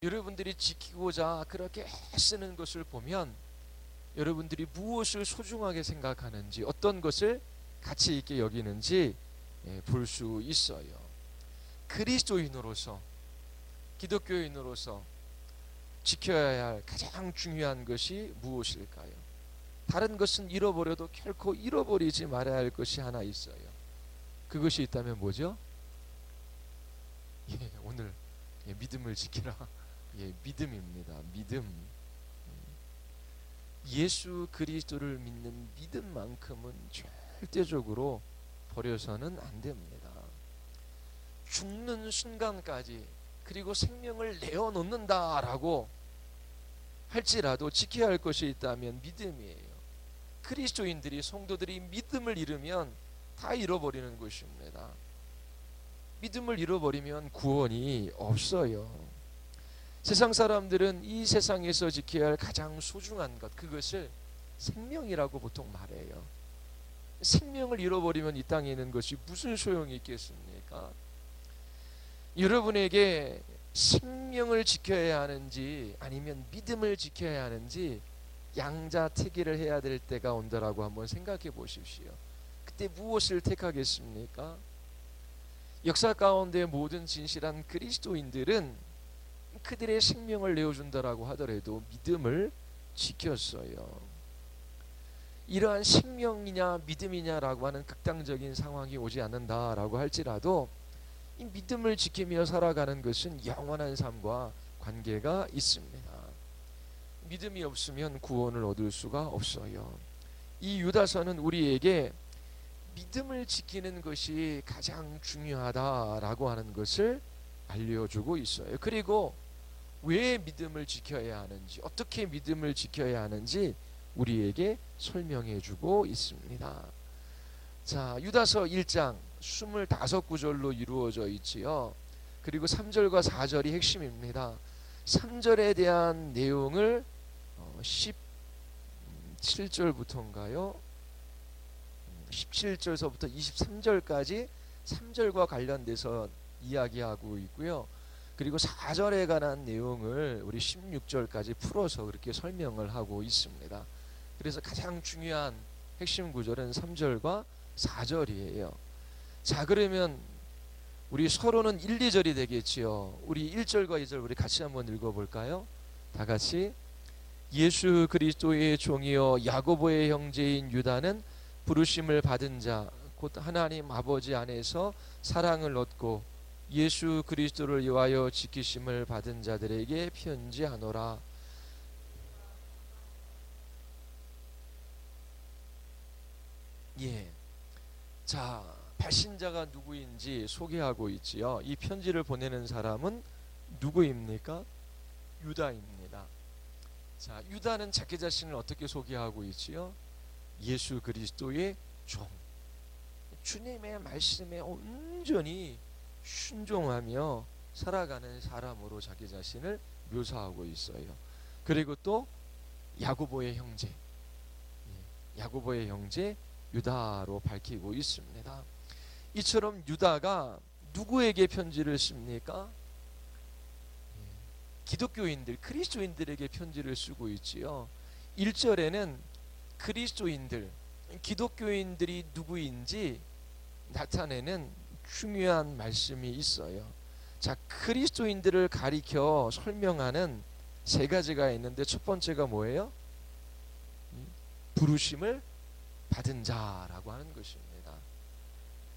여러분들이 지키고자 그렇게 애쓰는 것을 보면 여러분들이 무엇을 소중하게 생각하는지, 어떤 것을 가치 있게 여기는지 볼 수 있어요. 그리스도인으로서, 기독교인으로서 지켜야 할 가장 중요한 것이 무엇일까요? 다른 것은 잃어버려도 결코 잃어버리지 말아야 할 것이 하나 있어요. 그것이 있다면 뭐죠? 오늘 믿음을 지키라. 믿음입니다. 믿음. 예수 그리스도를 믿는 믿음만큼은 절대적으로 버려서는 안 됩니다. 죽는 순간까지, 그리고 생명을 내어놓는다라고 할지라도 지켜야 할 것이 있다면 믿음이에요. 그리스도인들이, 성도들이 믿음을 잃으면 다 잃어버리는 것입니다. 믿음을 잃어버리면 구원이 없어요. 세상 사람들은 이 세상에서 지켜야 할 가장 소중한 것, 그것을 생명이라고 보통 말해요. 생명을 잃어버리면 이 땅에 있는 것이 무슨 소용이 있겠습니까? 여러분에게 생명을 지켜야 하는지 아니면 믿음을 지켜야 하는지 양자택일을 해야 될 때가 온다라고 한번 생각해 보십시오. 그때 무엇을 택하겠습니까? 역사 가운데 모든 진실한 그리스도인들은 그들의 생명을 내어준다라고 하더라도 믿음을 지켰어요. 이러한 생명이냐 믿음이냐라고 하는 극단적인 상황이 오지 않는다라고 할지라도 이 믿음을 지키며 살아가는 것은 영원한 삶과 관계가 있습니다. 믿음이 없으면 구원을 얻을 수가 없어요. 이 유다서는 우리에게 믿음을 지키는 것이 가장 중요하다라고 하는 것을 알려주고 있어요. 그리고 왜 믿음을 지켜야 하는지, 어떻게 믿음을 지켜야 하는지 우리에게 설명해 주고 있습니다. 자, 유다서 1장 25구절로 이루어져 있지요. 그리고 3절과 4절이 핵심입니다. 3절에 대한 내용을 17절부터인가요? 17절서부터 23절까지 3절과 관련돼서 이야기하고 있고요. 그리고 4절에 관한 내용을 우리 16절까지 풀어서 그렇게 설명을 하고 있습니다. 그래서 가장 중요한 핵심 구절은 3절과 4절이에요. 자, 그러면 우리 서로는 1, 2절이 되겠지요. 우리 1절과 2절 우리 같이 한번 읽어볼까요? 다 같이. 예수 그리스도의 종이요 야고보의 형제인 유다는 부르심을 받은 자, 곧 하나님 아버지 안에서 사랑을 얻고 예수 그리스도를 위하여 지키심을 받은 자들에게 편지하노라. 예. 자, 발신자가 누구인지 소개하고 있지요. 이 편지를 보내는 사람은 누구입니까? 유다입니다. 자, 유다는 자기 자신을 어떻게 소개하고 있지요? 예수 그리스도의 종, 주님의 말씀에 온전히 순종하며 살아가는 사람으로 자기 자신을 묘사하고 있어요. 그리고 또 야고보의 형제, 야고보의 형제 유다로 밝히고 있습니다. 이처럼 유다가 누구에게 편지를 씁니까? 기독교인들, 그리스도인들에게 편지를 쓰고 있지요. 1절에는 그리스도인들, 기독교인들이 누구인지 나타내는 중요한 말씀이 있어요. 자, 그리스도인들을 가리켜 설명하는 세 가지가 있는데 첫 번째가 뭐예요? 부르심을 받은 자라고 하는 것입니다.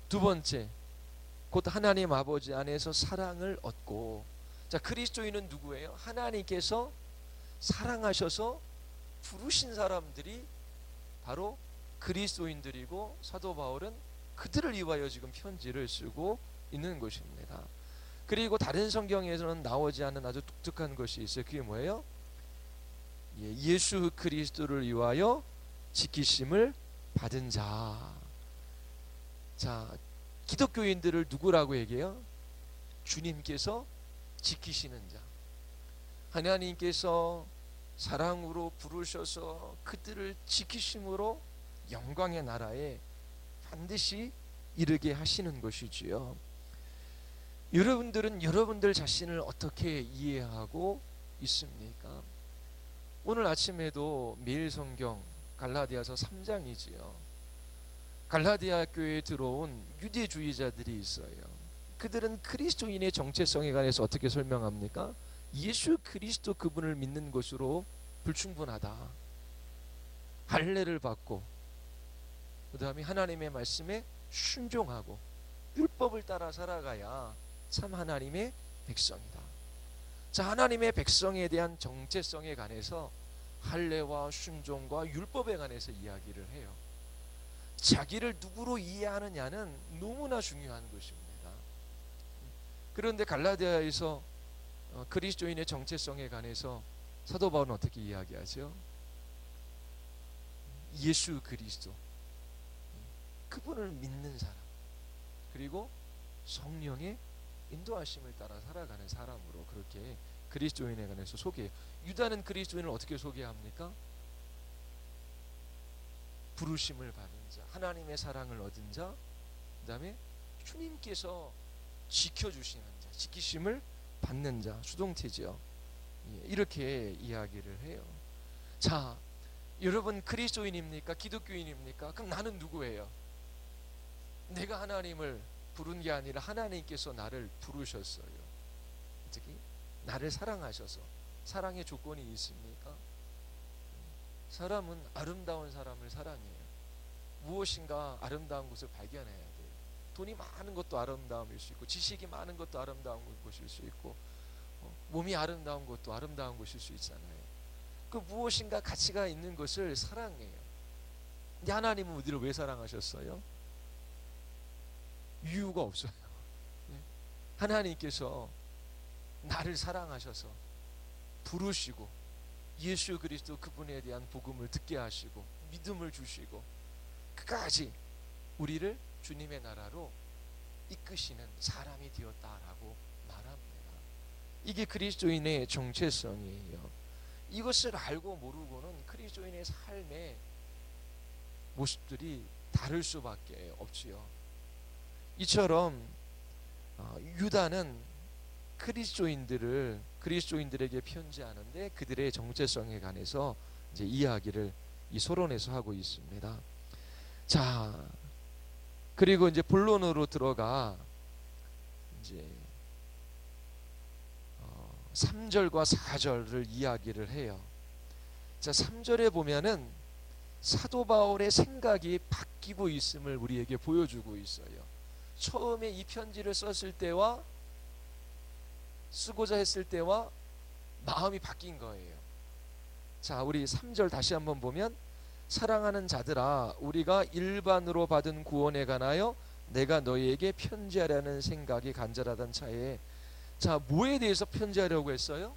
두 번째, 곧 하나님 아버지 안에서 사랑을 얻고. 자, 그리스도인은 누구예요? 하나님께서 사랑하셔서 부르신 사람들이 바로 그리스도인들이고, 사도 바울은 그들을 위하여 지금 편지를 쓰고 있는 것입니다. 그리고 다른 성경에서는 나오지 않는 아주 독특한 것이 있어요. 그게 뭐예요? 예수 그리스도를 위하여 지키심을 받은 자. 자, 기독교인들을 누구라고 얘기해요? 주님께서 지키시는 자. 하나님께서 사랑으로 부르셔서 그들을 지키심으로 영광의 나라에 반드시 이르게 하시는 것이지요. 여러분들은 여러분들 자신을 어떻게 이해하고 있습니까? 오늘 아침에도 매일 성경 갈라디아서 3장이지요. 갈라디아 교회에 들어온 유대주의자들이 있어요. 그들은 그리스도인의 정체성에 관해서 어떻게 설명합니까? 예수 그리스도 그분을 믿는 것으로 불충분하다. 할례를 받고 그 다음에 하나님의 말씀에 순종하고 율법을 따라 살아가야 참 하나님의 백성이다. 자, 하나님의 백성에 대한 정체성에 관해서 할례와 순종과 율법에 관해서 이야기를 해요. 자기를 누구로 이해하느냐는 너무나 중요한 것입니다. 그런데 갈라디아에서 그리스도인의 정체성에 관해서 사도 바울은 어떻게 이야기하죠? 예수 그리스도, 그분을 믿는 사람, 그리고 성령의 인도하심을 따라 살아가는 사람으로 그렇게 그리스도인에 관해서 소개해요. 유다는 그리스도인을 어떻게 소개합니까? 부르심을 받은 자, 하나님의 사랑을 얻은 자, 그 다음에 주님께서 지켜주시는 자, 지키심을 받는 자, 수동태죠. 이렇게 이야기를 해요. 자, 여러분 그리스도인입니까? 기독교인입니까? 그럼 나는 누구예요? 내가 하나님을 부른 게 아니라 하나님께서 나를 부르셨어요. 어떻게? 나를 사랑하셔서. 사랑의 조건이 있습니까? 사람은 아름다운 사람을 사랑해요. 무엇인가 아름다운 것을 발견해야 돼요. 돈이 많은 것도 아름다움일 수 있고, 지식이 많은 것도 아름다운 것일 수 있고, 몸이 아름다운 것도 아름다운 것일 수 있잖아요. 그 무엇인가 가치가 있는 것을 사랑해요. 근데 하나님은 우리를 왜 사랑하셨어요? 이유가 없어요. 하나님께서 나를 사랑하셔서 부르시고 예수 그리스도 그분에 대한 복음을 듣게 하시고 믿음을 주시고 끝까지 우리를 주님의 나라로 이끄시는 사람이 되었다라고 말합니다. 이게 그리스도인의 정체성이에요. 이것을 알고 모르고는 그리스도인의 삶의 모습들이 다를 수밖에 없지요. 이처럼 유다는 그리스도인들에게 편지하는데 그들의 정체성에 관해서 이제 이야기를 이 소론에서 하고 있습니다. 자, 그리고 이제 본론으로 들어가 이제 3절과 4절을 이야기를 해요. 자, 3절에 보면은 사도 바울의 생각이 바뀌고 있음을 우리에게 보여주고 있어요. 처음에 이 편지를 썼을 때와 쓰고자 했을 때와 마음이 바뀐 거예요. 자, 우리 3절 다시 한번 보면, 사랑하는 자들아, 우리가 일반으로 받은 구원에 관하여 내가 너희에게 편지하려는 생각이 간절하던 차에, 자, 뭐에 대해서 편지하려고 했어요?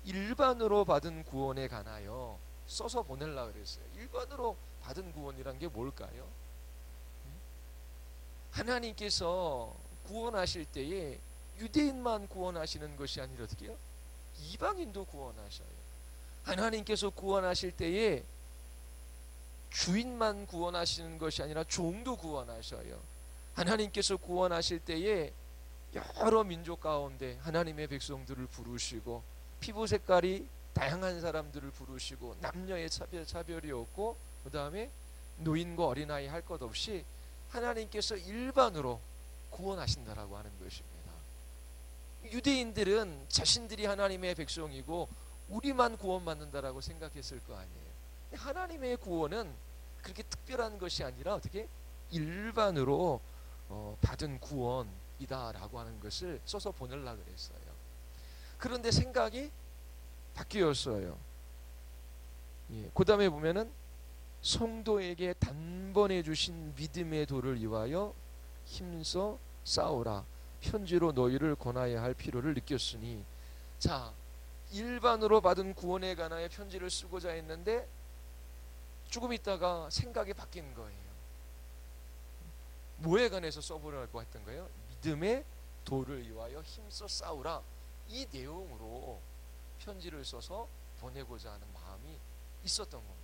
일반으로 받은 구원에 관하여 써서 보내려고 그랬어요. 일반으로 받은 구원이란 게 뭘까요? 하나님께서 구원하실 때에 유대인만 구원하시는 것이 아니라 어떻게 해요? 이방인도 구원하셔요. 하나님께서 구원하실 때에 주인만 구원하시는 것이 아니라 종도 구원하셔요. 하나님께서 구원하실 때에 여러 민족 가운데 하나님의 백성들을 부르시고, 피부 색깔이 다양한 사람들을 부르시고, 남녀의 차별이 없고, 그 다음에 노인과 어린아이 할 것 없이 하나님께서 일반으로 구원하신다라고 하는 것입니다. 유대인들은 자신들이 하나님의 백성이고 우리만 구원받는다라고 생각했을 거 아니에요. 하나님의 구원은 그렇게 특별한 것이 아니라 어떻게 일반으로 받은 구원이다라고 하는 것을 써서 보내려고 그랬어요. 그런데 생각이 바뀌었어요. 그 다음에 보면은 성도에게 단번에 주신 믿음의 도를 위하여 힘써 싸우라. 편지로 너희를 권하여야 할 필요를 느꼈으니. 자, 일반으로 받은 구원에 관하여 편지를 쓰고자 했는데 조금 있다가 생각이 바뀐 거예요. 뭐에 관해서 써보려고 했던 거예요? 믿음의 도를 위하여 힘써 싸우라. 이 내용으로 편지를 써서 보내고자 하는 마음이 있었던 겁니다.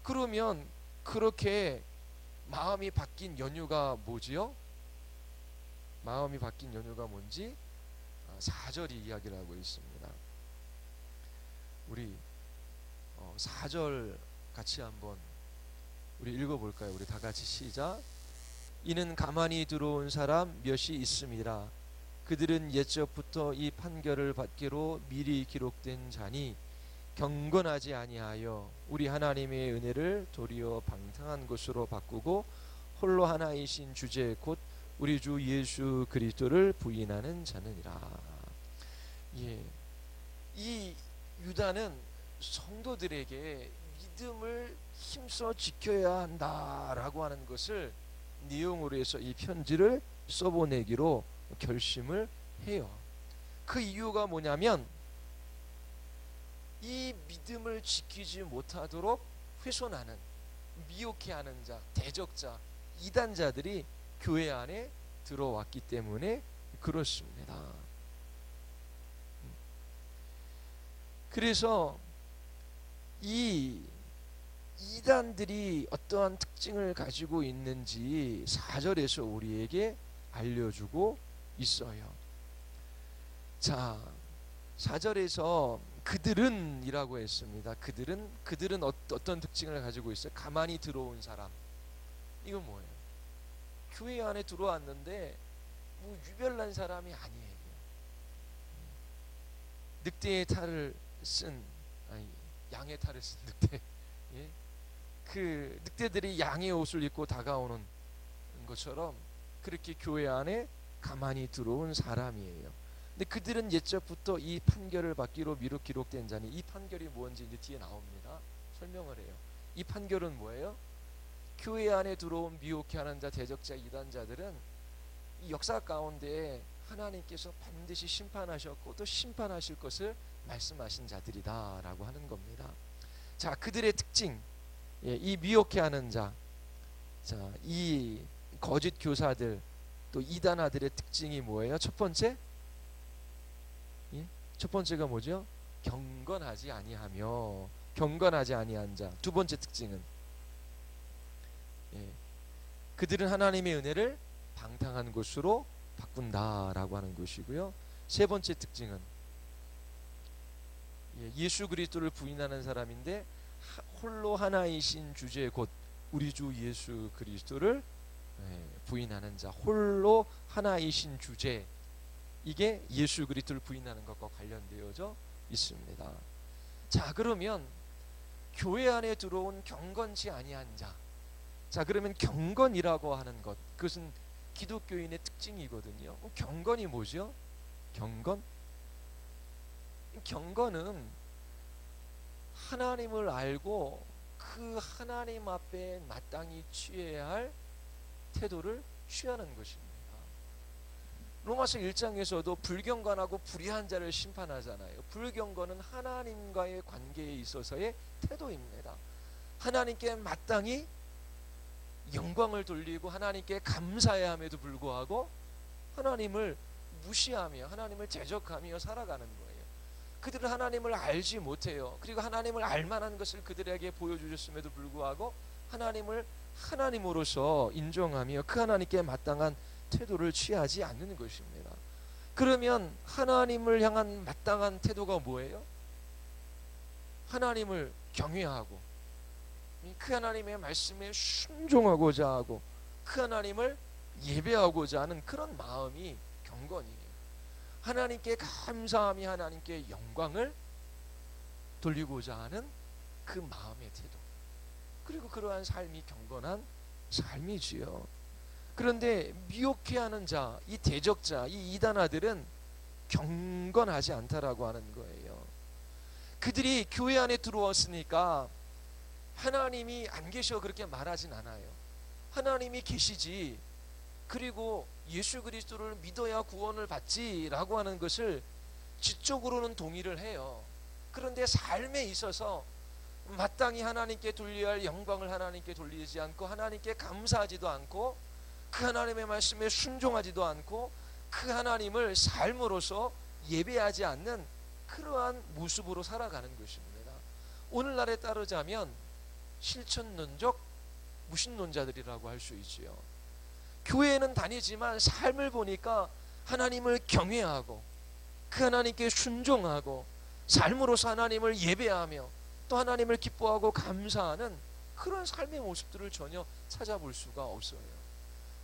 그러면 그렇게 마음이 바뀐 연유가 뭐지요? 마음이 바뀐 연유가 뭔지 4절이 이야기를 하고 있습니다. 우리 4절 같이 한번 우리 읽어볼까요? 우리 다 같이 시작. 이는 가만히 들어온 사람 몇이 있음이라. 그들은 옛적부터 이 판결을 받기로 미리 기록된 자니 경건하지 아니하여 우리 하나님의 은혜를 도리어 방탕한 것으로 바꾸고 홀로 하나이신 주제 곧 우리 주 예수 그리스도를 부인하는 자느니라. 예, 이 유다는 성도들에게 믿음을 힘써 지켜야 한다라고 하는 것을 내용으로 해서 이 편지를 써보내기로 결심을 해요. 그 이유가 뭐냐면 이 믿음을 지키지 못하도록 훼손하는, 미혹해하는 자, 대적자, 이단자들이 교회 안에 들어왔기 때문에 그렇습니다. 그래서 이 이단들이 어떠한 특징을 가지고 있는지 4절에서 우리에게 알려주고 있어요. 자, 4절에서 그들은 이라고 했습니다. 그들은 어떤 특징을 가지고 있어요? 가만히 들어온 사람. 이건 뭐예요? 교회 안에 들어왔는데 뭐 유별난 사람이 아니에요. 늑대의 탈을 쓴, 양의 탈을 쓴 늑대. 예? 그 늑대들이 양의 옷을 입고 다가오는 것처럼 그렇게 교회 안에 가만히 들어온 사람이에요. 근데 그들은 옛적부터 이 판결을 받기로 미리 기록된 자니, 이 판결이 뭔지 이제 뒤에 나옵니다. 설명을 해요. 이 판결은 뭐예요? 교회 안에 들어온 미혹해하는 자, 대적자, 이단자들은 이 역사 가운데 하나님께서 반드시 심판하셨고 또 심판하실 것을 말씀하신 자들이다라고 하는 겁니다. 자, 그들의 특징, 이 미혹해하는 자, 자, 이 거짓 교사들, 또 이단아들의 특징이 뭐예요? 첫 번째가 뭐죠? 경건하지 아니하며, 경건하지 아니한 자. 두 번째 특징은 그들은 하나님의 은혜를 방탕한 것으로 바꾼다라고 하는 것이고요. 세 번째 특징은 예수 그리스도를 부인하는 사람인데 홀로 하나이신 주제 곧 우리 주 예수 그리스도를 부인하는 자. 홀로 하나이신 주제, 이게 예수 그리스도를 부인하는 것과 관련되어져 있습니다. 자, 그러면 교회 안에 들어온 경건치 아니한 자. 자, 그러면 경건이라고 하는 것, 그것은 기독교인의 특징이거든요. 경건이 뭐죠? 경건은 하나님을 알고 그 하나님 앞에 마땅히 취해야 할 태도를 취하는 것입니다. 로마서 1장에서도 불경건하고 불의한 자를 심판하잖아요. 불경건은 하나님과의 관계에 있어서의 태도입니다. 하나님께 마땅히 영광을 돌리고 하나님께 감사해야 함에도 불구하고 하나님을 무시하며 하나님을 대적하며 살아가는 거예요. 그들은 하나님을 알지 못해요. 그리고 하나님을 알만한 것을 그들에게 보여주셨음에도 불구하고 하나님을 하나님으로서 인정하며 그 하나님께 마땅한 태도를 취하지 않는 것입니다. 그러면 하나님을 향한 마땅한 태도가 뭐예요? 하나님을 경외하고 그 하나님의 말씀에 순종하고자 하고 그 하나님을 예배하고자 하는 그런 마음이 경건이에요. 하나님께 감사하며 하나님께 영광을 돌리고자 하는 그 마음의 태도, 그리고 그러한 삶이 경건한 삶이지요. 그런데 미혹해하는 자, 이 대적자, 이 이단아들은 경건하지 않다라고 하는 거예요. 그들이 교회 안에 들어왔으니까 하나님이 안 계셔 그렇게 말하진 않아요. 하나님이 계시지, 그리고 예수 그리스도를 믿어야 구원을 받지라고 하는 것을 지적으로는 동의를 해요. 그런데 삶에 있어서 마땅히 하나님께 돌려야 할 영광을 하나님께 돌리지 않고 하나님께 감사하지도 않고 그 하나님의 말씀에 순종하지도 않고 그 하나님을 삶으로서 예배하지 않는 그러한 모습으로 살아가는 것입니다. 오늘날에 따르자면 실천론적 무신론자들이라고 할 수 있지요. 교회는 다니지만 삶을 보니까 하나님을 경외하고 그 하나님께 순종하고 삶으로서 하나님을 예배하며 또 하나님을 기뻐하고 감사하는 그런 삶의 모습들을 전혀 찾아볼 수가 없어요.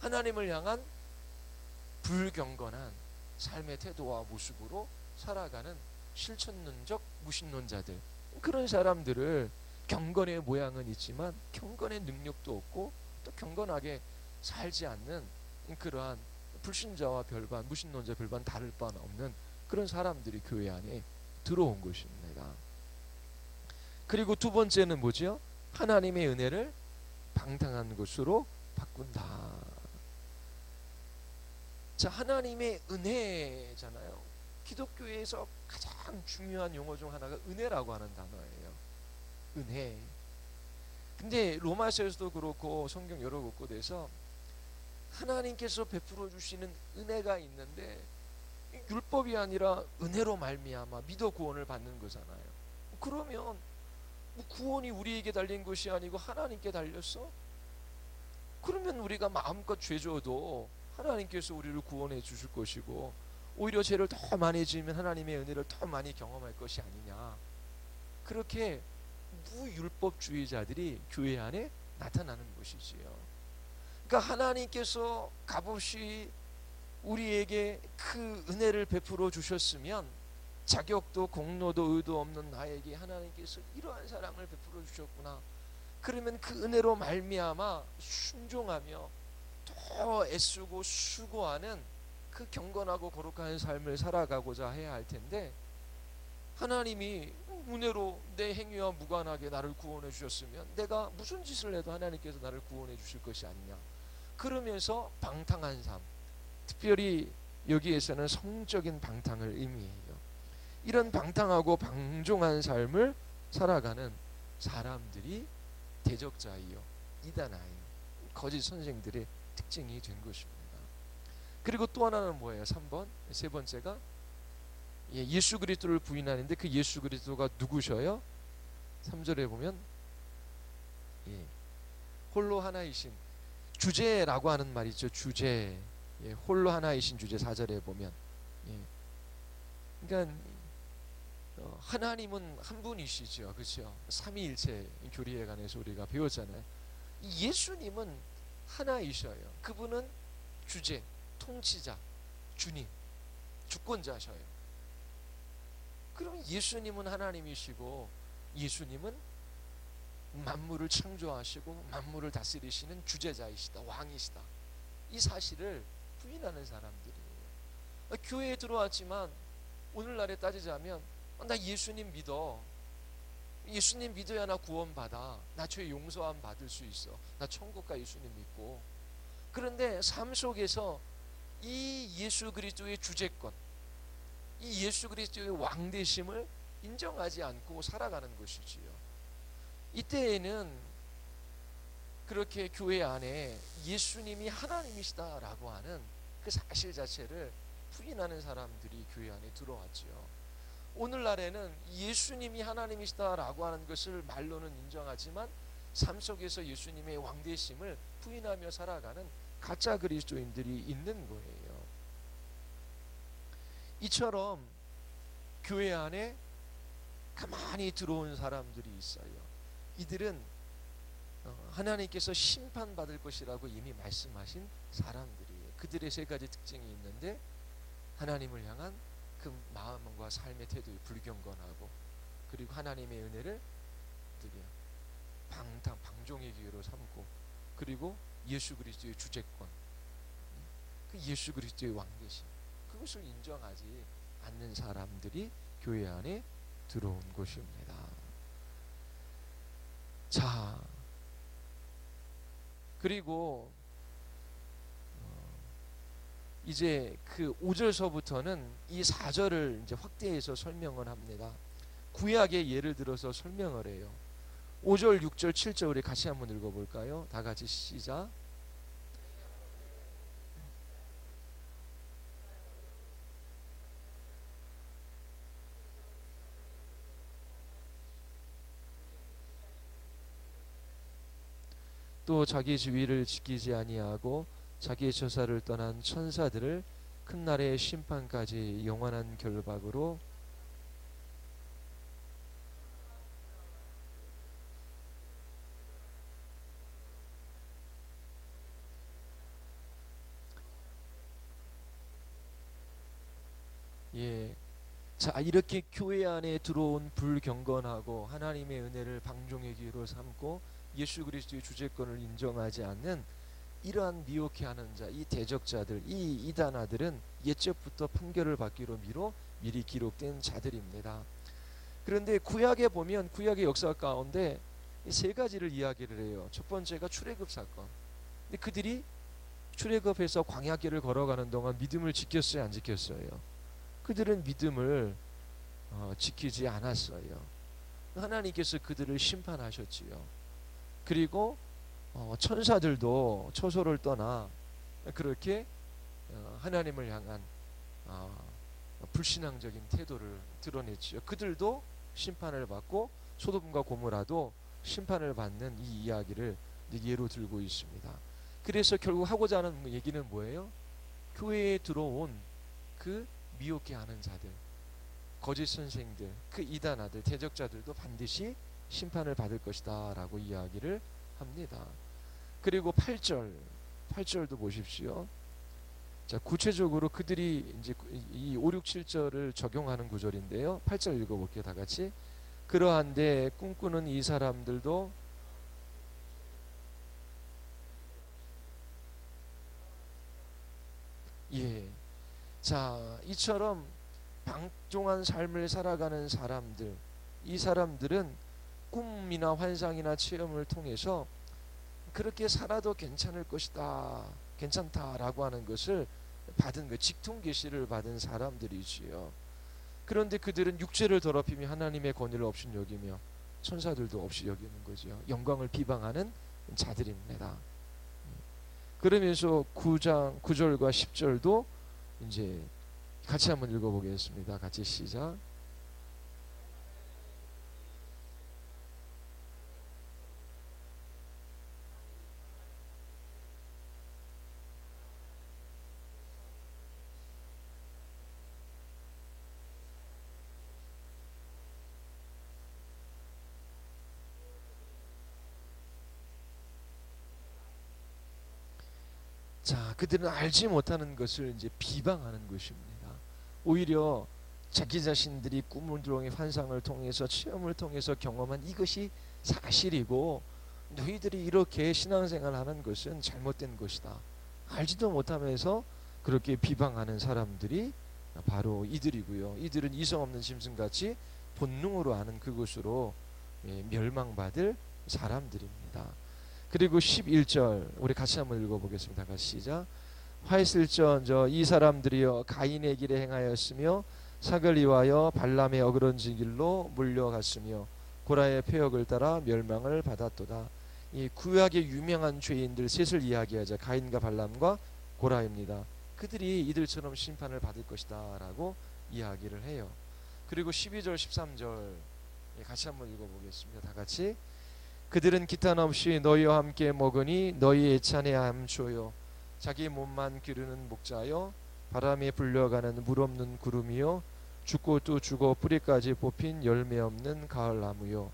하나님을 향한 불경건한 삶의 태도와 모습으로 살아가는 실천론적 무신론자들, 그런 사람들을 경건의 모양은 있지만 경건의 능력도 없고 또 경건하게 살지 않는 그러한 불신자와 별반, 무신론자 별반 다를 바는 없는 그런 사람들이 교회 안에 들어온 것입니다. 그리고 두 번째는 뭐죠? 하나님의 은혜를 방탕한 것으로 바꾼다. 자, 하나님의 은혜잖아요. 기독교에서 가장 중요한 용어 중 하나가 은혜라고 하는 단어예요. 은혜. 근데 로마서에서도 그렇고 성경 여러 곳에서 하나님께서 베풀어 주시는 은혜가 있는데 율법이 아니라 은혜로 말미암아 믿어 구원을 받는 거잖아요. 그러면 구원이 우리에게 달린 것이 아니고 하나님께 달렸어? 그러면 우리가 마음껏 죄 져도 하나님께서 우리를 구원해 주실 것이고 오히려 죄를 더 많이 지으면 하나님의 은혜를 더 많이 경험할 것이 아니냐. 그렇게 무율법주의자들이 교회 안에 나타나는 것이지요. 그러니까 하나님께서 값없이 우리에게 그 은혜를 베풀어 주셨으면 자격도 공로도 의도 없는 나에게 하나님께서 이러한 사랑을 베풀어 주셨구나. 그러면 그 은혜로 말미암아 순종하며 더 애쓰고 수고하는 그 경건하고 거룩한 삶을 살아가고자 해야 할 텐데, 하나님이 은혜로 내 행위와 무관하게 나를 구원해 주셨으면 내가 무슨 짓을 해도 하나님께서 나를 구원해 주실 것이 아니냐. 그러면서 방탕한 삶, 특별히 여기에서는 성적인 방탕을 의미해요. 이런 방탕하고 방종한 삶을 살아가는 사람들이 대적자이요, 이단아이요, 거짓 선생들의 특징이 된 것입니다. 그리고 또 하나는 뭐예요? 3번, 세 번째가 예수 그리스도를 부인하는데 그 예수 그리스도가 누구셔요? 3절에 보면 홀로 하나이신 주제라고 하는 말이죠. 주제. 홀로 하나이신 주제 4절에 보면. 그러니까 하나님은 한 분이시죠. 그렇죠? 삼위일체 교리에 관해서 우리가 배웠잖아요. 예수님은 하나이셔요. 그분은 주제, 통치자, 주님, 주권자셔요. 그럼 예수님은 하나님이시고 예수님은 만물을 창조하시고 만물을 다스리시는 주제자이시다, 왕이시다. 이 사실을 부인하는 사람들이에요. 교회에 들어왔지만 오늘날에 따지자면 나 예수님 믿어. 예수님 믿어야 나 구원받아. 나 죄 용서함 받을 수 있어. 나 천국 가 예수님 믿고. 그런데 삶 속에서 이 예수 그리스도의 주제권, 이 예수 그리스도의 왕되심을 인정하지 않고 살아가는 것이지요. 이때에는 그렇게 교회 안에 예수님이 하나님이시다라고 하는 그 사실 자체를 부인하는 사람들이 교회 안에 들어왔지요. 오늘날에는 예수님이 하나님이시다라고 하는 것을 말로는 인정하지만 삶 속에서 예수님의 왕되심을 부인하며 살아가는 가짜 그리스도인들이 있는 거예요. 이처럼 교회 안에 가만히 들어온 사람들이 있어요. 이들은 하나님께서 심판받을 것이라고 이미 말씀하신 사람들이에요. 그들의 세 가지 특징이 있는데, 하나님을 향한 그 마음과 삶의 태도에 불경건하고, 그리고 하나님의 은혜를 방종의 기회로 삼고, 그리고 예수 그리스도의 주제권, 그 예수 그리스도의 왕되심, 그것을 인정하지 않는 사람들이 교회 안에 들어온 것입니다. 자, 그리고 이제 그 5절서부터는 이 4절을 이제 확대해서 설명을 합니다. 구약의 예를 들어서 설명을 해요. 5절, 6절, 7절 우리 같이 한번 읽어볼까요? 다 같이 시작. 또 자기 주의를 지키지 아니하고 자기의 처사를 떠난 천사들을 큰 날의 심판까지 영원한 결박으로 예. 자, 이렇게 교회 안에 들어온 불경건하고 하나님의 은혜를 방종의 기회로 삼고 예수 그리스도의 주재권을 인정하지 않는 이러한 미혹해 하는 자, 이 대적자들, 이 이단아들은 옛적부터 판결을 받기로 미리 기록된 자들입니다. 그런데 구약에 보면 구약의 역사 가운데 세 가지를 이야기를 해요. 첫 번째가 출애굽 사건. 근데 그들이 출애굽해서 광야길을 걸어가는 동안 믿음을 지켰어요, 안 지켰어요? 그들은 믿음을 지키지 않았어요. 하나님께서 그들을 심판하셨지요. 그리고 천사들도 처소를 떠나 그렇게 하나님을 향한 불신앙적인 태도를 드러냈지요. 그들도 심판을 받고 소돔과 고모라도 심판을 받는 이 이야기를 예로 들고 있습니다. 그래서 결국 하고자 하는 얘기는 뭐예요? 교회에 들어온 그 미혹해 하는 자들, 거짓 선생들, 그 이단아들, 대적자들도 반드시 심판을 받을 것이다 라고 이야기를 합니다. 그리고 8절도 보십시오. 자, 구체적으로 그들이 이제 이 5, 6, 7절을 적용하는 구절인데요. 8절 읽어볼게요. 다 같이. 그러한데 꿈꾸는 이 사람들도 예. 자, 이처럼 방종한 삶을 살아가는 사람들, 이 사람들은 꿈이나 환상이나 체험을 통해서 그렇게 살아도 괜찮을 것이다, 괜찮다라고 하는 것을 받은 그 직통 계시를 받은 사람들이지요. 그런데 그들은 육체를 더럽히며 하나님의 권위를 없이 여기며 천사들도 없이 여기는 거죠. 영광을 비방하는 자들입니다. 그러면서 9절과 10절도 이제 같이 한번 읽어보겠습니다. 같이 시작. 자, 그들은 알지 못하는 것을 이제 비방하는 것입니다. 오히려 자기 자신들이 꿈을 들어오는 환상을 통해서 체험을 통해서 경험한 이것이 사실이고 너희들이 이렇게 신앙생활하는 것은 잘못된 것이다. 알지도 못하면서 그렇게 비방하는 사람들이 바로 이들이고요. 이들은 이성 없는 짐승같이 본능으로 아는 그것으로 멸망받을 사람들입니다. 그리고 11절 우리 같이 한번 읽어보겠습니다. 같이 시작. 화했을지언저 이 사람들이여 가인의 길에 행하였으며 삭을 이와여 발람의 어그러진 길로 물려갔으며 고라의 폐역을 따라 멸망을 받았도다. 이 구약의 유명한 죄인들 셋을 이야기하자. 가인과 발람과 고라입니다. 그들이 이들처럼 심판을 받을 것이다 라고 이야기를 해요. 그리고 12절 13절 같이 한번 읽어보겠습니다. 다 같이. 그들은 기탄 없이 너희와 함께 먹으니 너희의 찬에 암초요 자기 몸만 기르는 목자요 바람에 불려가는 물 없는 구름이요 죽고 또 죽어 뿌리까지 뽑힌 열매 없는 가을나무요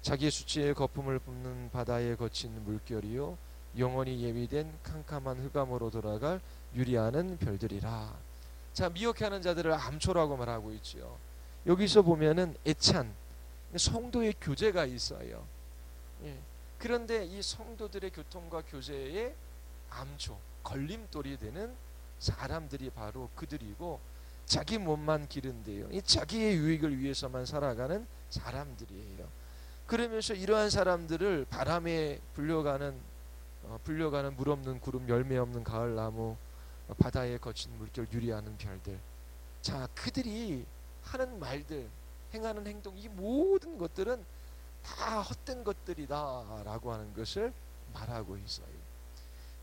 자기 수치의 거품을 뿜는 바다에 거친 물결이요 영원히 예비된 캄캄한 흑암으로 돌아갈 유리하는 별들이라. 자, 미혹하는 자들을 암초라고 말하고 있지요. 여기서 보면은 애찬 성도의 교제가 있어요. 예. 그런데 이 성도들의 교통과 교제에 암초, 걸림돌이 되는 사람들이 바로 그들이고 자기 몸만 기른대요. 이 자기의 유익을 위해서만 살아가는 사람들이에요. 그러면서 이러한 사람들을 바람에 불려가는 물 없는 구름, 열매 없는 가을나무, 바다에 거친 물결, 유리하는 별들. 자, 그들이 하는 말들, 행하는 행동, 이 모든 것들은 다 헛된 것들이다 라고 하는 것을 말하고 있어요.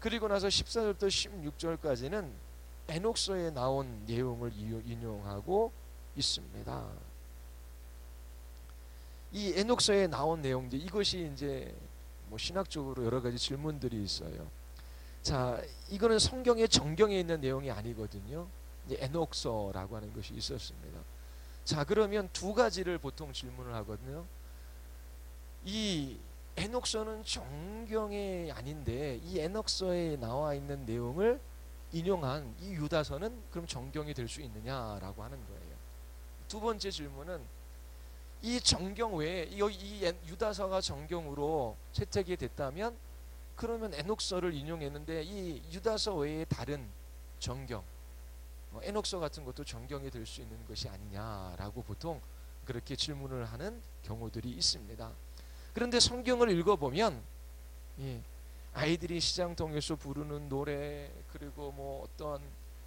그리고 나서 14절부터 16절까지는 에녹서에 나온 내용을 인용하고 있습니다. 이 에녹서에 나온 내용들, 이것이 이제 뭐 신학적으로 여러 가지 질문들이 있어요. 자, 이거는 성경의 정경에 있는 내용이 아니거든요. 이제 에녹서라고 하는 것이 있었습니다. 자, 그러면 두 가지를 보통 질문을 하거든요. 이 에녹서는 정경이 아닌데 이 에녹서에 나와 있는 내용을 인용한 이 유다서는 그럼 정경이 될 수 있느냐라고 하는 거예요. 두 번째 질문은 이 정경 외에 이 유다서가 정경으로 채택이 됐다면 그러면 에녹서를 인용했는데 이 유다서 외에 다른 정경, 에녹서 같은 것도 정경이 될 수 있는 것이 아니냐라고 보통 그렇게 질문을 하는 경우들이 있습니다. 그런데 성경을 읽어보면 아이들이 시장통에서 부르는 노래, 그리고 뭐 어떤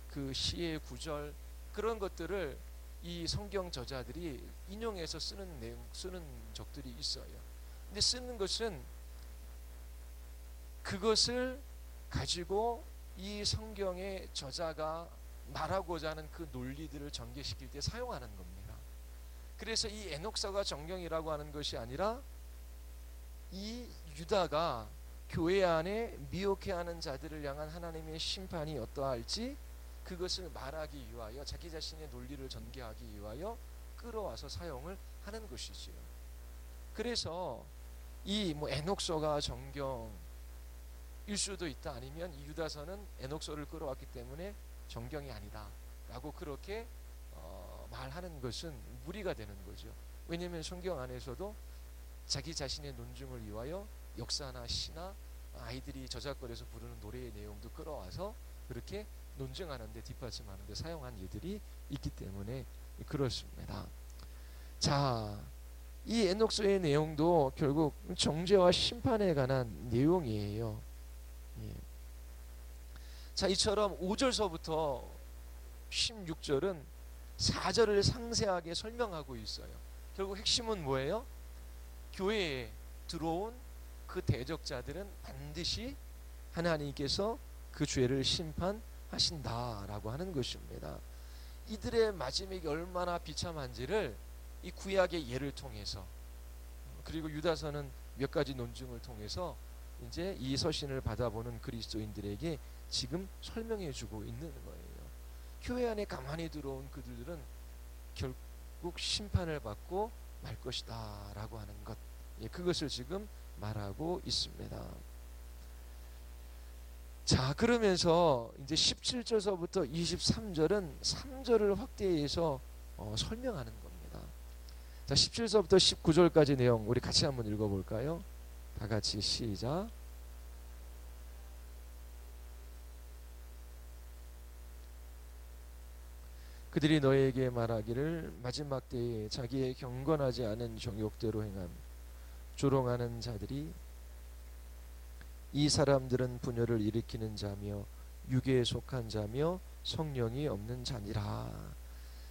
그 시의 구절, 그런 것들을 이 성경 저자들이 인용해서 쓰는 적들이 있어요. 근데 쓰는 것은 그것을 가지고 이 성경의 저자가 말하고자 하는 그 논리들을 전개시킬 때 사용하는 겁니다. 그래서 이 에녹서가 정경이라고 하는 것이 아니라 이 유다가 교회 안에 미혹해하는 자들을 향한 하나님의 심판이 어떠할지 그것을 말하기 위하여 자기 자신의 논리를 전개하기 위하여 끌어와서 사용을 하는 것이지요. 그래서 이 에녹서가 정경일 수도 있다, 아니면 이 유다서는 에녹서를 끌어왔기 때문에 정경이 아니다 라고 그렇게 말하는 것은 무리가 되는 거죠. 왜냐하면 성경 안에서도 자기 자신의 논증을 위하여 역사나 시나 아이들이 저작거리에서 부르는 노래의 내용도 끌어와서 그렇게 논증하는데, 뒷받침하는데 사용한 예들이 있기 때문에 그렇습니다. 자, 이 에녹서의 내용도 결국 정죄와 심판에 관한 내용이에요. 자, 이처럼 5절서부터 16절은 4절을 상세하게 설명하고 있어요. 결국 핵심은 뭐예요? 교회에 들어온 그 대적자들은 반드시 하나님께서 그 죄를 심판하신다라고 하는 것입니다. 이들의 마지막이 얼마나 비참한지를 이 구약의 예를 통해서, 그리고 유다서는 몇 가지 논증을 통해서 이제 이 서신을 받아보는 그리스도인들에게 지금 설명해 주고 있는 거예요. 교회 안에 가만히 들어온 그들은 결국 심판을 받고 말 것이다 라고 하는 것, 그것을 지금 말하고 있습니다. 자, 그러면서 이제 17절서부터 23절은 3절을 확대해서 설명하는 겁니다. 자, 17절부터 19절까지 내용 우리 같이 한번 읽어볼까요? 다 같이 시작. 그들이 너에게 말하기를 마지막 때에 자기의 경건하지 않은 정욕대로 행함, 조롱하는 자들이 이 사람들은 분열을 일으키는 자며 육에 속한 자며 성령이 없는 자니라.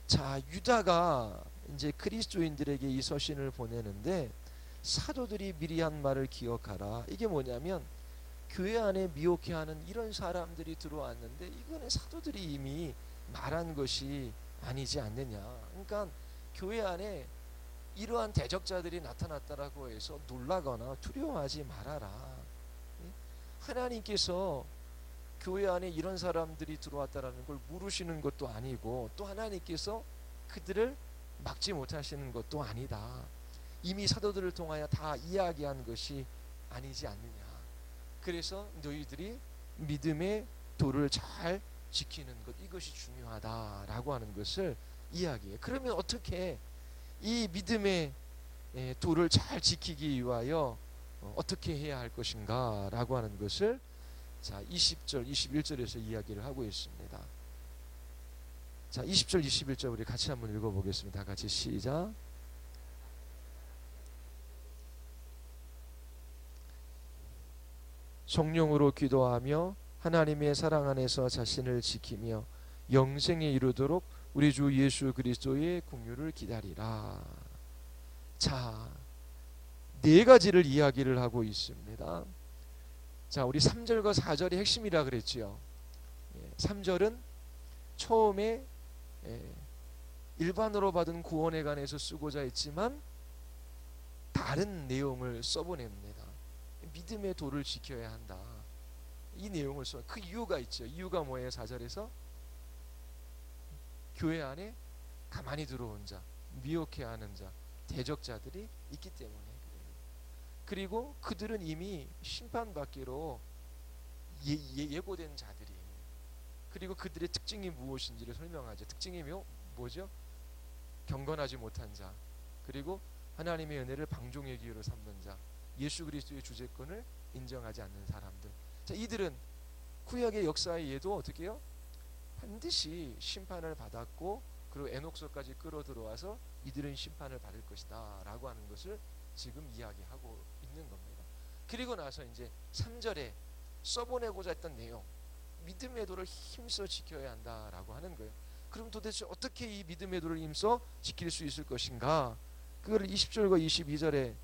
자, 유다가 이제 그리스도인들에게 이 서신을 보내는데 사도들이 미리 한 말을 기억하라. 이게 뭐냐면 교회 안에 미혹해하는 이런 사람들이 들어왔는데 이거는 사도들이 이미 말한 것이 아니지 않느냐. 그러니까 교회 안에 이러한 대적자들이 나타났다라고 해서 놀라거나 두려워하지 말아라. 하나님께서 교회 안에 이런 사람들이 들어왔다라는 걸 모르시는 것도 아니고, 또 하나님께서 그들을 막지 못하시는 것도 아니다. 이미 사도들을 통하여 다 이야기한 것이 아니지 않느냐. 그래서 너희들이 믿음의 도를 잘 지키는 것, 이것이 중요하다라고 하는 것을 이야기해요. 그러면 어떻게 이 믿음의 도를 잘 지키기 위하여 어떻게 해야 할 것인가 라고 하는 것을 자 20절 21절에서 이야기를 하고 있습니다. 자 20절 21절 우리 같이 한번 읽어보겠습니다. 다 같이 시작. 성령으로 기도하며 하나님의 사랑 안에서 자신을 지키며 영생에 이르도록 우리 주 예수 그리스도의 긍휼을 기다리라. 자, 네 가지를 이야기를 하고 있습니다. 자, 우리 3절과 4절이 핵심이라 그랬지요. 3절은 처음에 일반으로 받은 구원에 관해서 쓰고자 했지만 다른 내용을 써보냅니다. 믿음의 도를 지켜야 한다. 이 내용을 써. 그 이유가 있죠. 이유가 뭐예요? 4절에서 교회 안에 가만히 들어온 자, 미혹해하는 자, 대적자들이 있기 때문에 그래요. 그리고 그들은 이미 심판받기로 예고된 자들이에요. 그리고 그들의 특징이 무엇인지를 설명하죠. 특징이 뭐죠? 경건하지 못한 자, 그리고 하나님의 은혜를 방종의 기회로 삼는 자, 예수 그리스도의 주재권을 인정하지 않는 사람들. 자, 이들은 구약의 역사에도 어떻게 해요? 반드시 심판을 받았고, 그리고 에녹서까지 끌어들어와서 이들은 심판을 받을 것이다 라고 하는 것을 지금 이야기하고 있는 겁니다. 그리고 나서 이제 3절에 써보내고자 했던 내용, 믿음의 도를 힘써 지켜야 한다라고 하는 거예요. 그럼 도대체 어떻게 이 믿음의 도를 힘써 지킬 수 있을 것인가? 그거를 20절과 22절에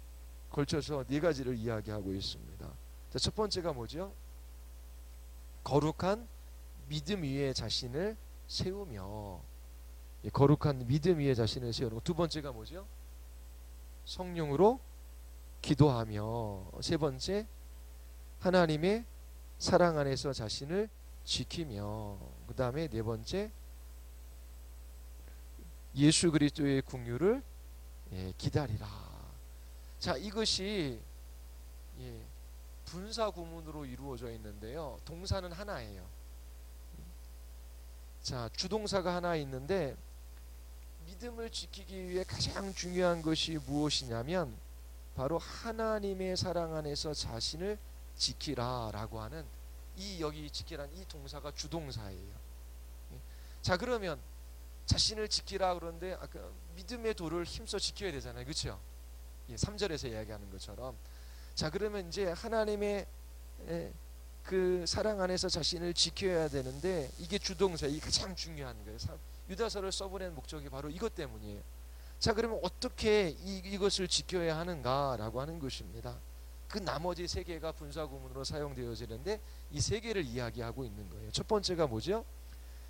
걸쳐서 네 가지를 이야기하고 있습니다. 자, 첫 번째가 뭐죠? 거룩한 믿음 위에 자신을 세우며, 거룩한 믿음 위에 자신을 세우는 것. 두 번째가 뭐죠? 성령으로 기도하며. 세 번째, 하나님의 사랑 안에서 자신을 지키며. 그 다음에 네 번째, 예수 그리스도의 긍휼을 기다리라. 자, 이것이 분사 구문으로 이루어져 있는데요. 동사는 하나예요. 자, 주동사가 하나 있는데, 믿음을 지키기 위해 가장 중요한 것이 무엇이냐면 바로 하나님의 사랑 안에서 자신을 지키라라고 하는 여기 지키라는 이 동사가 주동사예요. 자, 그러면 자신을 지키라 그러는데 아까 믿음의 도를 힘써 지켜야 되잖아요. 그렇죠? 3절에서 이야기하는 것처럼. 자, 그러면 이제 하나님의 그 사랑 안에서 자신을 지켜야 되는데, 이게 주동사, 이게 가장 중요한 거예요. 유다서를 써보낸 목적이 바로 이것 때문이에요. 자, 그러면 어떻게 이것을 지켜야 하는가라고 하는 것입니다. 그 나머지 세 개가 분사구문으로 사용되어지는데 이 세 개를 이야기하고 있는 거예요. 첫 번째가 뭐죠?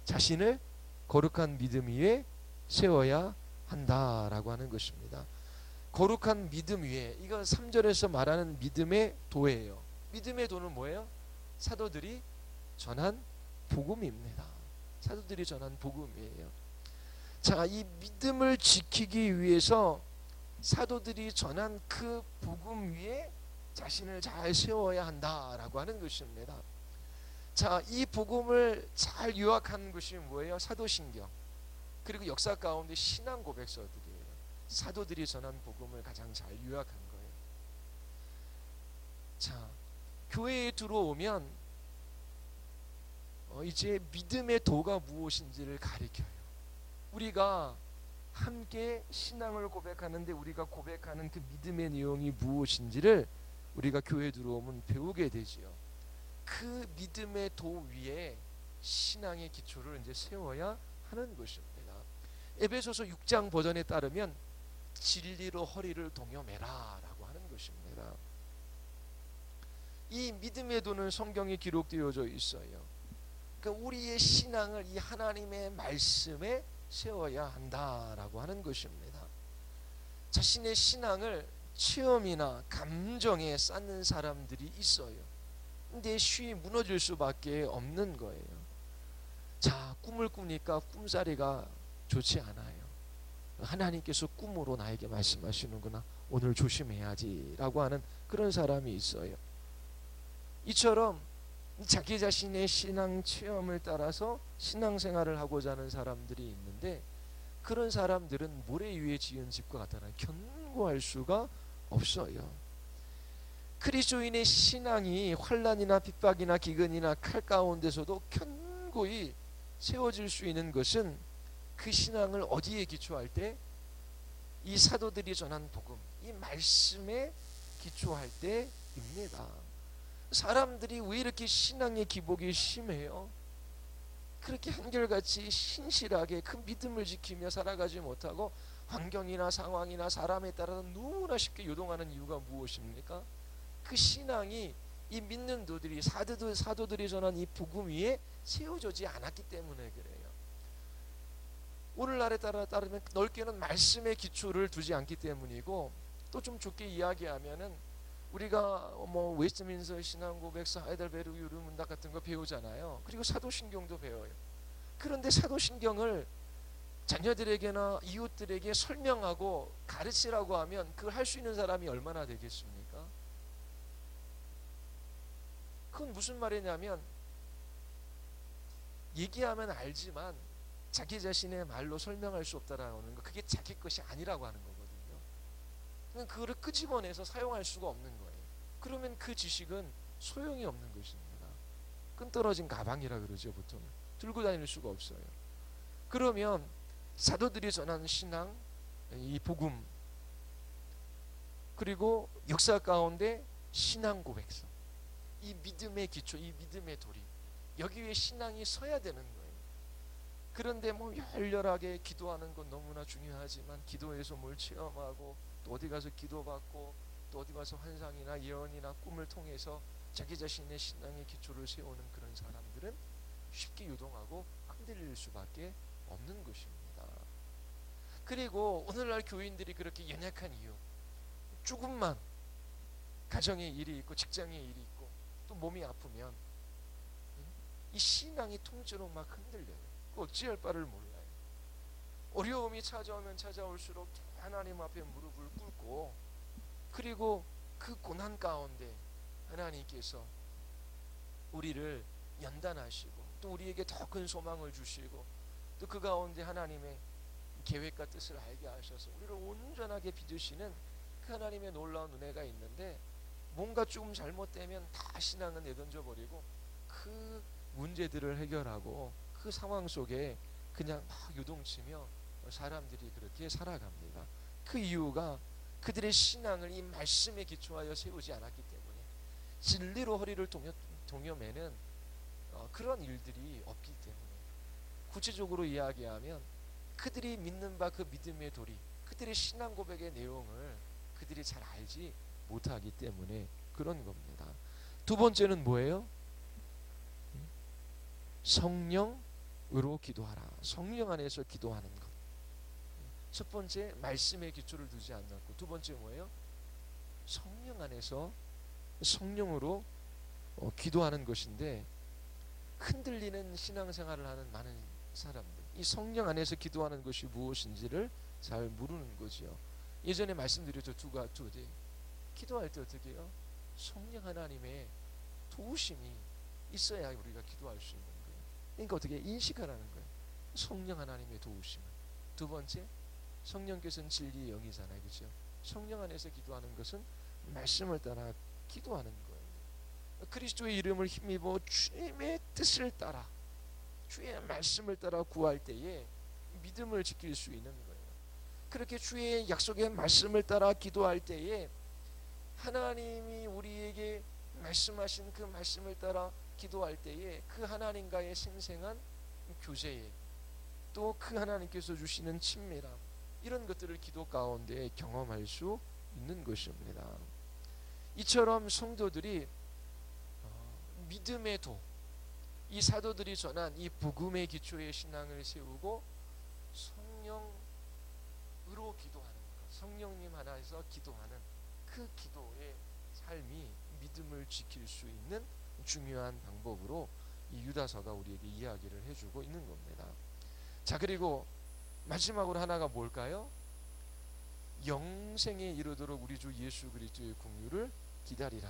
자신을 거룩한 믿음 위에 세워야 한다라고 하는 것입니다. 거룩한 믿음 위에, 이건 3절에서 말하는 믿음의 도예요. 믿음의 도는 뭐예요? 사도들이 전한 복음입니다. 사도들이 전한 복음이에요. 자, 이 믿음을 지키기 위해서 사도들이 전한 그 복음 위에 자신을 잘 세워야 한다라고 하는 것입니다. 자, 이 복음을 잘 요약한 것이 뭐예요? 사도신경, 그리고 역사 가운데 신앙 고백서들이에요. 사도들이 전한 복음을 가장 잘 요약한 거예요. 자, 교회에 들어오면 이제 믿음의 도가 무엇인지를 가르쳐요. 우리가 함께 신앙을 고백하는데 우리가 고백하는 그 믿음의 내용이 무엇인지를 우리가 교회에 들어오면 배우게 되지요. 그 믿음의 도 위에 신앙의 기초를 이제 세워야 하는 것입니다. 에베소서 6장 버전에 따르면 진리로 허리를 동여매라 라고 하는 것입니다. 이 믿음의 도는 성경에 기록되어져 있어요. 그러니까 우리의 신앙을 이 하나님의 말씀에 세워야 한다라고 하는 것입니다. 자신의 신앙을 체험이나 감정에 쌓는 사람들이 있어요. 근데 쉬이 무너질 수밖에 없는 거예요. 자, 꿈을 꾸니까 꿈자리가 좋지 않아요. 하나님께서 꿈으로 나에게 말씀하시는구나, 오늘 조심해야지 라고 하는 그런 사람이 있어요. 이처럼 자기 자신의 신앙 체험을 따라서 신앙생활을 하고자 하는 사람들이 있는데, 그런 사람들은 모래 위에 지은 집과 같아요. 견고할 수가 없어요. 그리스도인의 신앙이 환난이나 핍박이나 기근이나 칼 가운데서도 견고히 세워질 수 있는 것은 그 신앙을 어디에 기초할 때? 이 사도들이 전한 복음, 이 말씀에 기초할 때입니다. 사람들이 왜 이렇게 신앙의 기복이 심해요? 그렇게 한결같이 신실하게 그 믿음을 지키며 살아가지 못하고 환경이나 상황이나 사람에 따라서 너무나 쉽게 요동하는 이유가 무엇입니까? 그 신앙이 이 믿는 도들이 사도들이 전한 이 복음 위에 세워지지 않았기 때문에 그래요. 오늘날에 따르면 넓게는 말씀의 기초를 두지 않기 때문이고, 또 좀 좋게 이야기하면은 우리가 뭐 웨스트민스터 신앙고백서, 하이델베르그 유르문답 같은 거 배우잖아요. 그리고 사도신경도 배워요. 그런데 사도신경을 자녀들에게나 이웃들에게 설명하고 가르치라고 하면 그걸 할 수 있는 사람이 얼마나 되겠습니까? 그건 무슨 말이냐면 얘기하면 알지만 자기 자신의 말로 설명할 수 없다라는 거, 그게 자기 것이 아니라고 하는 거거든요. 그거를 끄집어내서 사용할 수가 없는 거예요. 그러면 그 지식은 소용이 없는 것입니다. 끈떨어진 가방이라 그러죠. 보통 들고 다닐 수가 없어요. 그러면 사도들이 전하는 신앙, 이 복음, 그리고 역사 가운데 신앙 고백서, 이 믿음의 기초, 이 믿음의 도리, 여기 위에 신앙이 서야 되는 거예요. 그런데 뭐 열렬하게 기도하는 건 너무나 중요하지만 기도에서 뭘 체험하고 또 어디 가서 기도받고 또 어디 가서 환상이나 예언이나 꿈을 통해서 자기 자신의 신앙의 기초를 세우는 그런 사람들은 쉽게 유동하고 흔들릴 수밖에 없는 것입니다. 그리고 오늘날 교인들이 그렇게 연약한 이유, 조금만 가정에 일이 있고 직장에 일이 있고 또 몸이 아프면 이 신앙이 통째로 막 흔들려요. 어찌할 바를 몰라요. 어려움이 찾아오면 찾아올수록 하나님 앞에 무릎을 꿇고, 그리고 그 고난 가운데 하나님께서 우리를 연단하시고 또 우리에게 더 큰 소망을 주시고 또 그 가운데 하나님의 계획과 뜻을 알게 하셔서 우리를 온전하게 빚으시는 그 하나님의 놀라운 은혜가 있는데, 뭔가 조금 잘못되면 다 신앙은 내던져 버리고 그 문제들을 해결하고 그 상황 속에 그냥 막 요동치며 사람들이 그렇게 살아갑니다. 그 이유가 그들의 신앙을 이 말씀에 기초하여 세우지 않았기 때문에, 진리로 허리를 동여매는 그런 일들이 없기 때문에, 구체적으로 이야기하면 그들이 믿는 바 그 믿음의 도리, 그들의 신앙 고백의 내용을 그들이 잘 알지 못하기 때문에 그런 겁니다. 두 번째는 뭐예요? 성령으로 기도하라. 성령 안에서 기도하는 것. 첫 번째, 말씀의 기초를 두지 않았고, 두 번째 뭐예요? 성령 안에서 성령으로 기도하는 것인데, 흔들리는 신앙생활을 하는 많은 사람들, 이 성령 안에서 기도하는 것이 무엇인지를 잘 모르는 거지요. 예전에 말씀드렸죠. 두 가지. 기도할 때 어떻게 해요? 성령 하나님의 도우심이 있어야 우리가 기도할 수 있는 거예요. 그러니까 어떻게 인식하라는 거예요. 성령 하나님의 도우심을. 두 번째, 성령께서는 진리의 영이잖아요. 그렇죠? 성령 안에서 기도하는 것은 말씀을 따라 기도하는 거예요. 그리스도의 이름을 힘입어 주님의 뜻을 따라, 주의 말씀을 따라 구할 때에 믿음을 지킬 수 있는 거예요. 그렇게 주의 약속의 말씀을 따라 기도할 때에 하나님이 우리에게 말씀하신 그 말씀을 따라 기도할 때에 그 하나님과의 생생한 교제에, 또 그 하나님께서 주시는 친밀함, 이런 것들을 기도 가운데 경험할 수 있는 것입니다. 이처럼 성도들이 믿음의 도, 이 사도들이 전한 이 복음의 기초의 신앙을 세우고 성령으로 기도하는 것, 성령님 하나에서 기도하는 그 기도의 삶이 믿음을 지킬 수 있는 중요한 방법으로 이 유다서가 우리에게 이야기를 해주고 있는 겁니다. 자, 그리고 마지막으로 하나가 뭘까요? 영생에 이르도록 우리 주 예수 그리스도의 긍휼을 기다리라.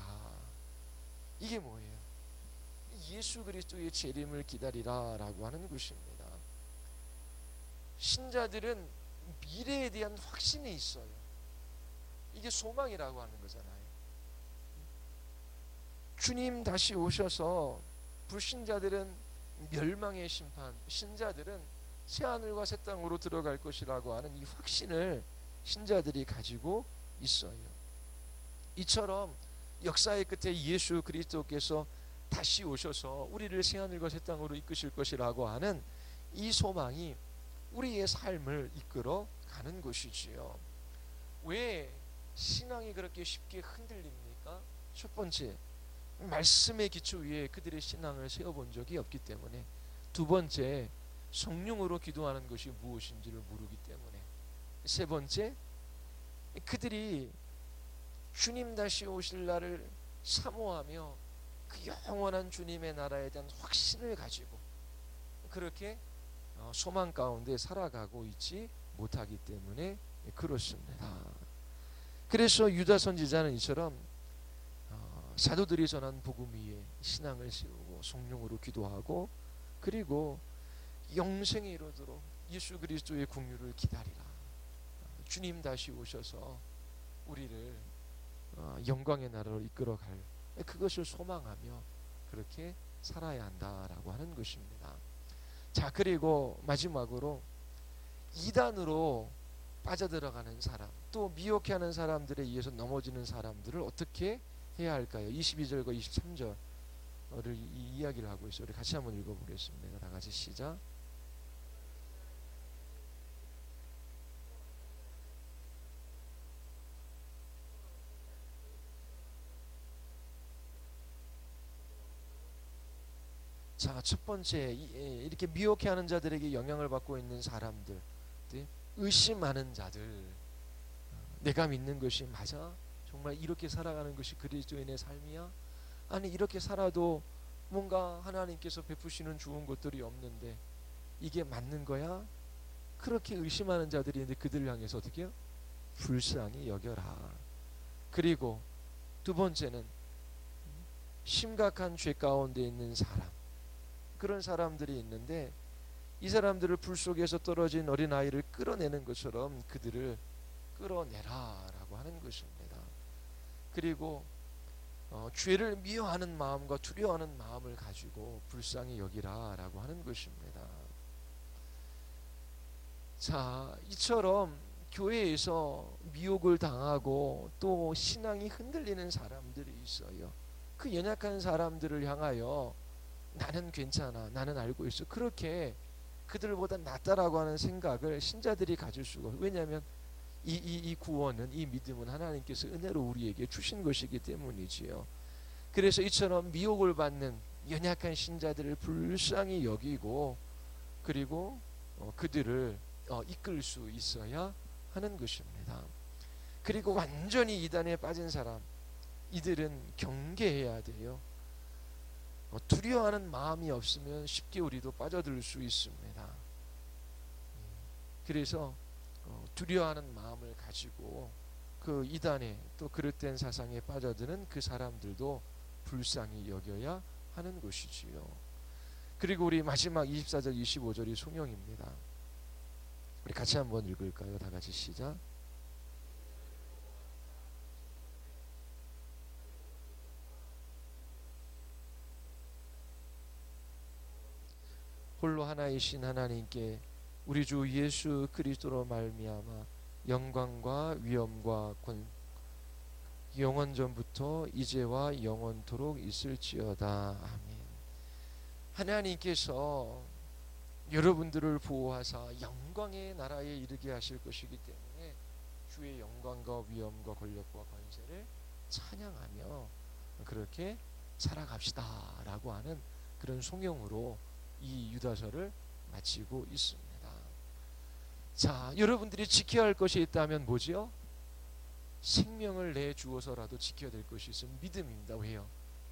이게 뭐예요? 예수 그리스도의 재림을 기다리라 라고 하는 것입니다. 신자들은 미래에 대한 확신이 있어요. 이게 소망이라고 하는 거잖아요. 주님 다시 오셔서 불신자들은 멸망의 심판, 신자들은 새하늘과 새 땅으로 들어갈 것이라고 하는 이 확신을 신자들이 가지고 있어요. 이처럼 역사의 끝에 예수 그리스도께서 다시 오셔서 우리를 새하늘과 새 땅으로 이끄실 것이라고 하는 이 소망이 우리의 삶을 이끌어 가는 것이지요. 왜 신앙이 그렇게 쉽게 흔들립니까? 첫 번째, 말씀의 기초 위에 그들의 신앙을 세워본 적이 없기 때문에. 두 번째, 성령으로 기도하는 것이 무엇인지를 모르기 때문에. 세 번째, 그들이 주님 다시 오실 날을 사모하며 그 영원한 주님의 나라에 대한 확신을 가지고 그렇게 소망 가운데 살아가고 있지 못하기 때문에 그렇습니다. 그래서 유다 선지자는 이처럼 사도들이 전한 복음 위에 신앙을 세우고 성령으로 기도하고 그리고 영생에 이르도록 예수 그리스도의 긍휼을 기다리라. 주님 다시 오셔서 우리를 영광의 나라로 이끌어갈 그것을 소망하며 그렇게 살아야 한다라고 하는 것입니다. 자, 그리고 마지막으로 이단으로 빠져들어가는 사람, 또 미혹해하는 사람들에 의해서 넘어지는 사람들을 어떻게 해야 할까요? 22절과 23절을 이야기를 하고 있어요. 우리 같이 한번 읽어보겠습니다. 다 같이 시작. 자, 첫 번째 이렇게 미혹해하는 자들에게 영향을 받고 있는 사람들, 의심하는 자들, 내가 믿는 것이 맞아? 정말 이렇게 살아가는 것이 그리스도인의 삶이야? 아니 이렇게 살아도 뭔가 하나님께서 베푸시는 좋은 것들이 없는데 이게 맞는 거야? 그렇게 의심하는 자들이 있는데 그들을 향해서 어떻게 해요? 불쌍히 여겨라. 그리고 두 번째는 심각한 죄 가운데 있는 사람, 그런 사람들이 있는데 이 사람들을 불 속에서 떨어진 어린아이를 끌어내는 것처럼 그들을 끌어내라 라고 하는 것입니다. 그리고 죄를 미워하는 마음과 두려워하는 마음을 가지고 불쌍히 여기라 라고 하는 것입니다. 자, 이처럼 교회에서 미혹을 당하고 또 신앙이 흔들리는 사람들이 있어요. 그 연약한 사람들을 향하여 나는 괜찮아, 나는 알고 있어, 그렇게 그들보다 낫다라고 하는 생각을 신자들이 가질 수가 없어요. 왜냐하면 이 구원은, 이 믿음은 하나님께서 은혜로 우리에게 주신 것이기 때문이지요. 그래서 이처럼 미혹을 받는 연약한 신자들을 불쌍히 여기고 그리고 그들을 이끌 수 있어야 하는 것입니다. 그리고 완전히 이단에 빠진 사람, 이들은 경계해야 돼요. 두려워하는 마음이 없으면 쉽게 우리도 빠져들 수 있습니다. 그래서 두려워하는 마음을 가지고 그 이단에 또 그릇된 사상에 빠져드는 그 사람들도 불쌍히 여겨야 하는 것이지요. 그리고 우리 마지막 24절 25절이 송영입니다. 우리 같이 한번 읽을까요? 다 같이 시작. 홀로 하나이신 하나님께 우리 주 예수 그리스도로 말미암아 영광과 위엄과 영원 전부터 이제와 영원토록 있을지어다. 아멘. 하나님께서 여러분들을 보호하사 영광의 나라에 이르게 하실 것이기 때문에 주의 영광과 위엄과 권력과 권세를 찬양하며 그렇게 살아갑시다 라고 하는 그런 송영으로 이 유다서를 마치고 있습니다. 자, 여러분들이 지켜야 할 것이 있다면 뭐지요? 생명을 내주어서라도 지켜야 될 것이 있으면 믿음입니다. 왜요?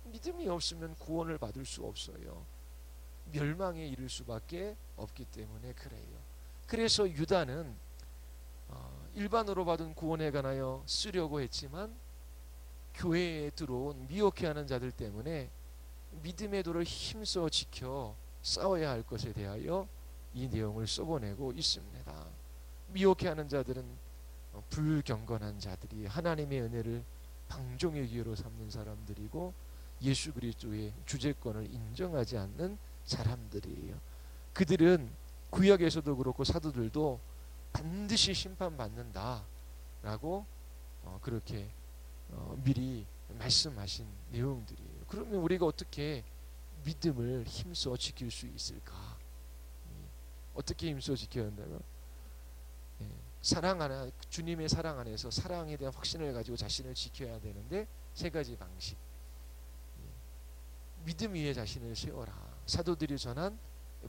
믿음이 없으면 구원을 받을 수 없어요. 멸망에 이를 수밖에 없기 때문에 그래요. 그래서 유다는 일반으로 받은 구원에 관하여 쓰려고 했지만 교회에 들어온 미혹해하는 자들 때문에 믿음의 도를 힘써 지켜 싸워야 할 것에 대하여 이 내용을 써보내고 있습니다. 미혹해하는 자들은 불경건한 자들이 하나님의 은혜를 방종의 기회로 삼는 사람들이고 예수 그리스도의 주재권을 인정하지 않는 사람들이에요. 그들은 구약에서도 그렇고 사도들도 반드시 심판받는다라고 그렇게 미리 말씀하신 내용들이에요. 그러면 우리가 어떻게 믿음을 힘써 지킬 수 있을까? 어떻게 힘써 지켜야 한다면 사랑 안에, 주님의 사랑 안에서 사랑에 대한 확신을 가지고 자신을 지켜야 되는데 세 가지 방식. 믿음 위에 자신을 세워라. 사도들이 전한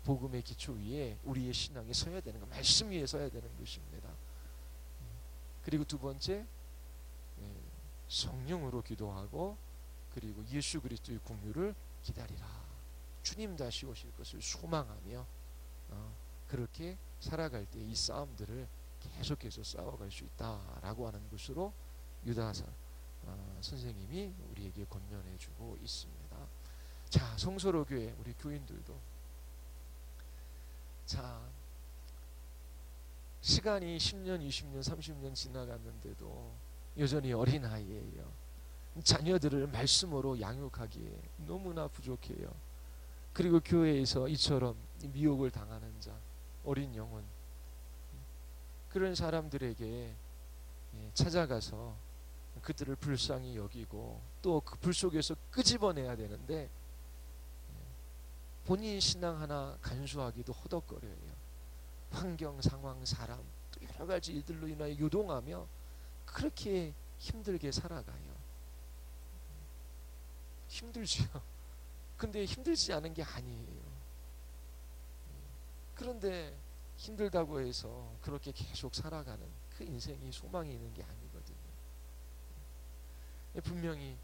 복음의 기초 위에 우리의 신앙이 서야 되는 것, 말씀 위에 서야 되는 것입니다. 그리고 두 번째, 성령으로 기도하고 그리고 예수 그리스도의 국류를 기다리라. 주님 다시 오실 것을 소망하며 그렇게 살아갈 때 이 싸움들을 계속해서 싸워갈 수 있다라고 하는 것으로 유다 선생님이 우리에게 권면해 주고 있습니다. 자, 성서로 교회 우리 교인들도 자, 시간이 10년, 20년, 30년 지나갔는데도 여전히 어린아이예요. 자녀들을 말씀으로 양육하기에 너무나 부족해요. 그리고 교회에서 이처럼 미혹을 당하는 자, 어린 영혼, 그런 사람들에게 찾아가서 그들을 불쌍히 여기고 또 그 불 속에서 끄집어내야 되는데 본인 신앙 하나 간수하기도 허덕거려요. 환경, 상황, 사람 또 여러 가지 일들로 인하여 요동하며 그렇게 힘들게 살아가요. 힘들지요. 근데 힘들지 않은 게 아니에요. 그런데 힘들다고 해서 그렇게 계속 살아가는 그 인생이 소망이 있는 게 아니거든요. 분명히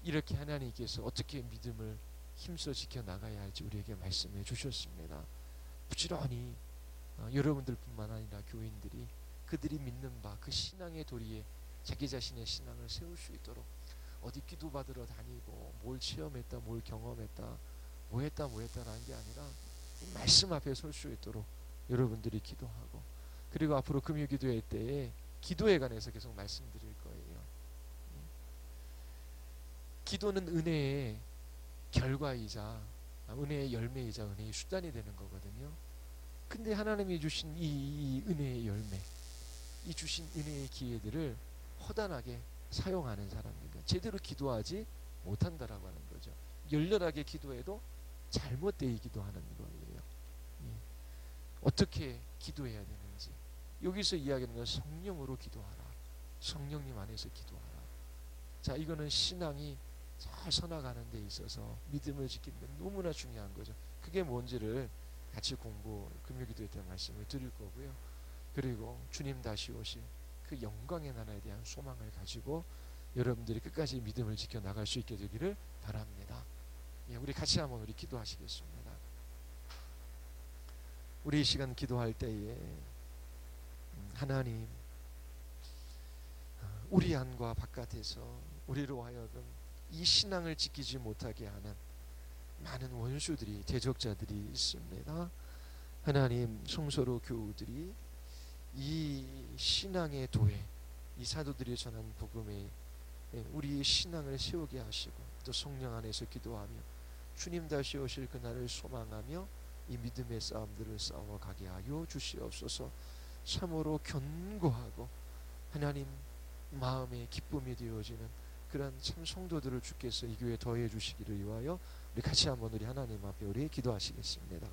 이렇게 하나님께서 어떻게 믿음을 힘써 지켜나가야 할지 우리에게 말씀해 주셨습니다. 부지런히 여러분들뿐만 아니라 교인들이 그들이 믿는 바 그 신앙의 도리에 자기 자신의 신앙을 세울 수 있도록 어디 기도받으러 다니고 뭘 체험했다 뭘 경험했다 뭐 했다라는 게 아니라 이 말씀 앞에 설 수 있도록 여러분들이 기도하고 그리고 앞으로 금요기도회 때에 기도에 관해서 계속 말씀드릴 거예요. 기도는 은혜의 결과이자 은혜의 열매이자 은혜의 수단이 되는 거거든요. 근데 하나님이 주신 이 은혜의 열매, 이 주신 은혜의 기회들을 허단하게 사용하는 사람들과 제대로 기도하지 못한다라고 하는 거죠. 열렬하게 기도해도 잘못되게 기도하는 거예요. 어떻게 기도해야 되는지 여기서 이야기하는 건 성령으로 기도하라. 성령님 안에서 기도하라. 자, 이거는 신앙이 잘 서나가는 데 있어서 믿음을 지키는 데 너무나 중요한 거죠. 그게 뭔지를 같이 금요기도회 때 말씀을 드릴 거고요. 그리고 주님 다시 오실 그 영광의 나라에 대한 소망을 가지고 여러분들이 끝까지 믿음을 지켜나갈 수 있게 되기를 바랍니다. 우리 같이 한번 우리 기도하시겠습니다. 우리 이 시간 기도할 때에 하나님 우리 안과 바깥에서 우리로 하여금 이 신앙을 지키지 못하게 하는 많은 원수들이 대적자들이 있습니다. 하나님 성서로 교우들이 이 신앙의 도에 이 사도들이 전한 복음에 우리의 신앙을 세우게 하시고 또 성령 안에서 기도하며 주님 다시 오실 그날을 소망하며 이 믿음의 싸움들을 싸워가게 하여 주시옵소서. 참으로 견고하고 하나님 마음에 기쁨이 되어지는 그런 참 성도들을 주께서 이 교회에 더해 주시기를 위하여 우리 같이 한번 우리 하나님 앞에 우리 기도하시겠습니다.